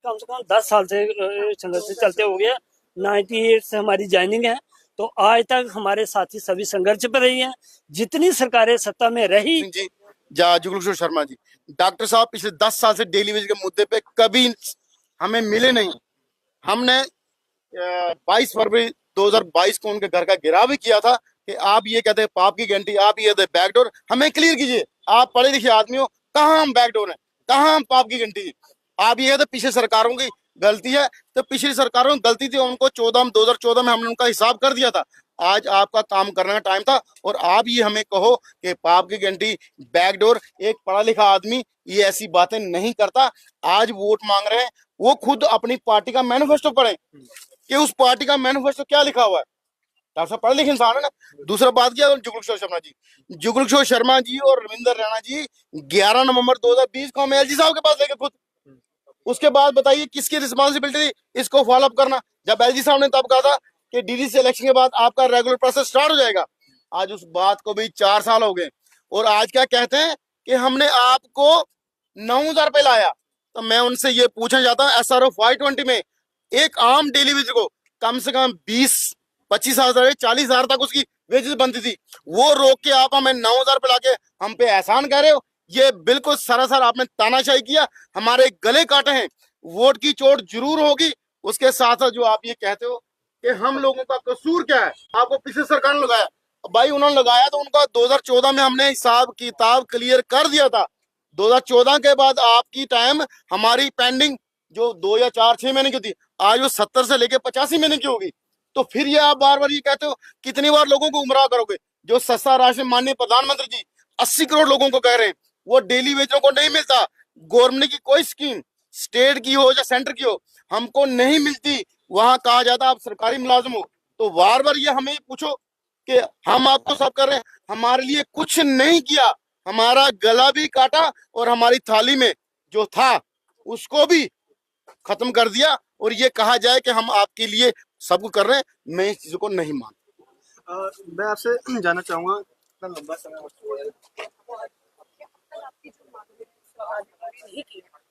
कम से कम 10 साल से संघर्ष चलते हो गया। 98 से हमारी ज्वाइनिंग है, तो आज तक हमारे साथी सभी संघर्ष पर रही हैं। जितनी सरकारें सत्ता में रही जी जुगल किशोर शर्मा जी, डॉक्टर साहब पिछले 10 साल से डेली वेज के मुद्दे पे कभी हमें मिले नहीं। हमने 22 फरवरी 2022 को उनके घर का घेराव भी किया था कि आप ये कहते हैं पाप की घंटी, आप ये कहते बैकडोर, हमें क्लियर कीजिए। आप पढ़े लिखे आदमी हो, कहाँ हम बैकडोर हैं, कहाँ हम पाप की घंटी। आप ये कहते पिछले सरकारों की गलती है, तो पिछली सरकारों की गलती थी, उनको 2014 में हमने उनका हिसाब कर दिया था। आज आपका काम करने का टाइम था और आप ये हमें कहो कि पाप की घंटी, बैकडोर। एक पढ़ा लिखा आदमी ये ऐसी बातें नहीं करता। आज वोट मांग रहे हैं, वो खुद अपनी पार्टी का मैनिफेस्टो पढ़े कि उस पार्टी का मैनिफेस्टो क्या लिखा हुआ है। डॉक्टर साहब पढ़े लिखे इंसान है ना। दूसरा बात किया जुगल किशोर शर्मा जी, जुगल किशोर शर्मा जी और रविंदर रैना जी 11 नवंबर 2020 को हम एलजी साहब के पास लेके खुद, उसके बाद बताइए किसकी रिस्पॉन्सिबिलिटी थी इसको फॉलो अप करना। जब एलजी साहब ने तब कहा था कि डीडीसी इलेक्शन के बाद आपका रेगुलर प्रोसेस स्टार्ट हो जाएगा, आज उस बात को भी 4 साल हो गए और आज क्या कहते हैं कि हमने आपको 9,000 रुपए लाया। तो मैं उनसे ये पूछना चाहता हूँ, SRO 520 में एक आम डेली वेज को कम से कम 20-25 हजार 40 हजार तक उसकी वेजेस बनती थी, वो रोक के आप हमें 9,000 रुपए लाके हम पे एहसान कह रहे हो। ये बिल्कुल सरासर आपने तानाशाही किया, हमारे गले काटे हैं। वोट की चोट जरूर होगी, उसके साथ साथ जो आप ये कहते हो कि हम लोगों का कसूर क्या है, आपको पिछले सरकार ने लगाया। भाई उन्होंने लगाया तो उनका 2014 में हमने हिसाब किताब क्लियर कर दिया था। 2014 के बाद आपकी टाइम हमारी पेंडिंग जो 2 या 4-6 महीने की थी, आज वो 70 से लेके 85 महीने की होगी। तो फिर ये आप बार बार ये कहते हो, कितनी बार लोगों को गुमराह करोगे। जो सस्ता राशन माननीय प्रधानमंत्री जी 80 करोड़ लोगों को कह रहे हैं, वो डेली वेजरों को नहीं मिलता। गवर्नमेंट की कोई स्कीम स्टेट की हो या सेंटर की हो हमको नहीं मिलती। वहां कहा जाता आप सरकारी मुलाजिम हो, तो बार बार ये हमें पूछो कि हम आपको सब कर रहे हैं, हमारे लिए कुछ नहीं किया। हमारा गला भी काटा और हमारी थाली में जो था उसको भी खत्म कर दिया। और ये कहा जाए कि हम आपके लिए सब कुछ कर रहे हैं, मैं इस चीज को नहीं मानता। मैं आपसे जानना चाहूंगा, इतना लंबा समय हो चुका है,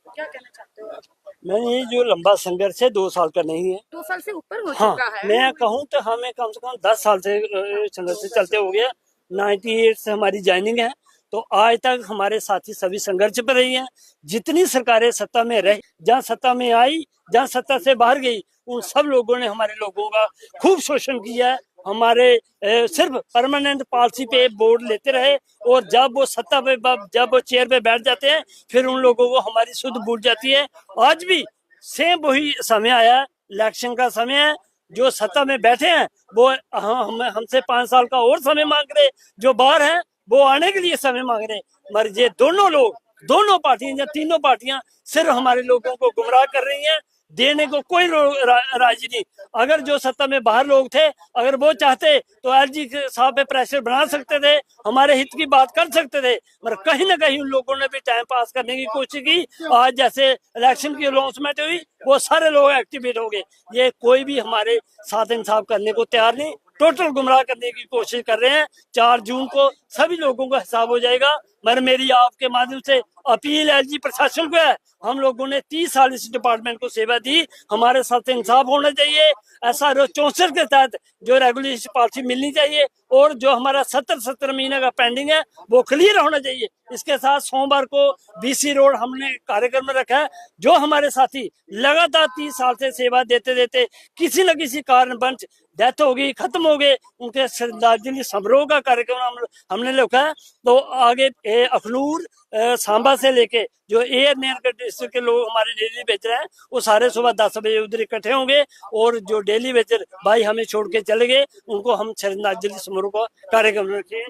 क्या कहना चाहते हो आप? मैं ये जो लंबा संघर्ष है 2 साल का नहीं है। 2 साल से ऊपर हो हाँ, चुका है। मैं कहूँ तो हमें कम से कम 10 साल से संघर्ष चलते हो गया। 98 से हमारी ज्वाइनिंग है, तो आज तक हमारे साथी सभी संघर्ष पर रही हैं। जितनी सरकारें सत्ता में रही, जहाँ सत्ता में आई, जहाँ सत्ता से बाहर गई, उन सब लोगों ने हमारे लोगों का खूब शोषण किया है। हमारे सिर्फ परमानेंट पॉलिसी पे बोर्ड लेते रहे और जब वो सत्ता पे, जब वो चेयर पे बैठ जाते हैं, फिर उन लोगों को हमारी सुध भूल जाती है। आज भी सेम वही समय आया है, इलेक्शन का समय है। जो सत्ता में बैठे हैं वो हमसे 5 साल का और समय मांग रहे, जो बाहर हैं वो आने के लिए समय मांग रहे। मगर ये दोनों लोग, दोनों पार्टियां या तीनों पार्टियां सिर्फ हमारे लोगों को गुमराह कर रही हैं, देने को कोई राजी नहीं। अगर जो सत्ता में बाहर लोग थे, अगर वो चाहते तो एलजी साहब पे प्रेशर बना सकते थे, हमारे हित की बात कर सकते थे, मगर कहीं ना कहीं उन लोगों ने भी टाइम पास करने की कोशिश की। आज जैसे इलेक्शन की अनाउंसमेंट हुई, वो सारे लोग एक्टिवेट हो गए। ये कोई भी हमारे साथ इंसाफ करने को तैयार नहीं, टोटल गुमराह करने की कोशिश कर रहे हैं। 4 जून को सभी लोगों का हिसाब हो जाएगा। मगर मेरी आपके माध्यम से अपील एलजी प्रशासन को है, हम लोगों ने 30 साल इस डिपार्टमेंट को सेवा दी, हमारे साथ इंसाफ होना चाहिए। SRO 64 के तहत जो रेगुलेशन पॉलिसी मिलनी चाहिए और जो हमारा 70 महीने का पेंडिंग है वो क्लियर होना चाहिए। इसके साथ सोमवार को BC रोड हमने कार्यक्रम में रखा है। जो हमारे साथी लगातार 30 साल से सेवा देते देते किसी न किसी कारणवश डेथ हो गई, खत्म हो गए, उनके श्रद्धांजलि समारोह का कार्यक्रम हमने रखा है। तो आगे अखनूर, सांबा से लेके जो एयर नेयर डिस्ट्रिक्ट के लोग हमारे डेली बेचर हैं, वो सारे सुबह 10 बजे उधर इकट्ठे होंगे और जो डेली बेचर भाई हमें छोड़ के चले गए, उनको हम श्रद्धांजलि समारोह का कार्यक्रम रखें।